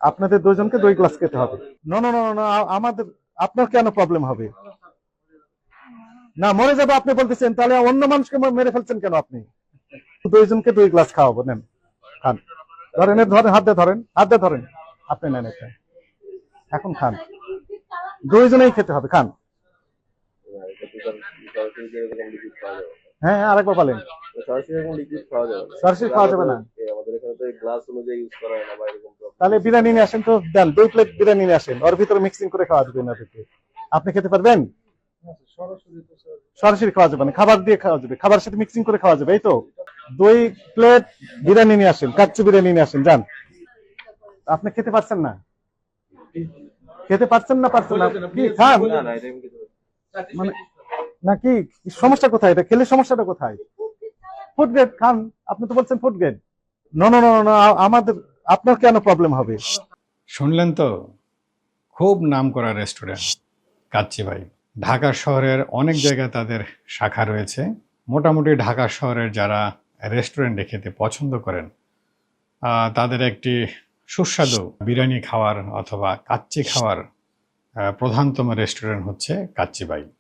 আপনাদের দুজনকে 2 গ্লাস খেতে হবে। না না না না, আমাদের আপনার কেন প্রবলেম হবে? না, মরে যাবে আপনি বলতেছেন, তাহলে অন্য মানুষকে মেরে ফেলছেন কেন আপনি? দুইজনকে 2 গ্লাস খাওয়াবো, নেন খান। ধরেন, ধরেন, হাত দিয়ে ধরেন, হাত দিয়ে ধরেন। আপনি নেন এটা, এখন খান। দুইজনেই খেতে হবে, খান। হ্যাঁ, আরেকবার বলেন। সরাসরি খাওয়া যাবে না। তাহলে বিরিয়ানি নিয়ে আসেন তো, দেন 2 প্লেট বিরিয়ানি নিয়ে আসেন, ওর ভিতরে মিক্সিং করে খাওয়া যাবে না। আপনি খেতে পারবেন? সরাসরি খাওয়া যাবে না, খাবার দিয়ে খাওয়া যাবে, খাবার সাথে মিক্সিং করে খাওয়া যাবে, এই তো। 2 প্লেট বিরিয়ানি নিয়ে আসেন, কাচ্চি বিরিয়ানি নিয়ে আসেন, যান। আপনি খেতে পারছেন না? খেতে পারছেন না? পারছেন না কি খান মানে নাকি? সমস্যা কোথায়? এটা খেলে সমস্যাটা কোথায়? ফুড গ্রেড খান, আপনি তো বলছেন ফুড গ্রেড। না না না না, আমাদের আপনার কেন প্রবলেম হবে? শুনলেন তো, খুব নামকরা রেস্টুরেন্ট কাচ্চি ভাই। ঢাকা শহরের অনেক জায়গায় তাদের শাখা রয়েছে। মোটামুটি ঢাকা শহরের যারা রেস্টুরেন্টে খেতে পছন্দ করেন, তাদের একটি সুস্বাদু বিরিয়ানি খাওয়ার অথবা কাচ্চি খাওয়ার প্রধানতম রেস্টুরেন্ট হচ্ছে কাচ্চি ভাই।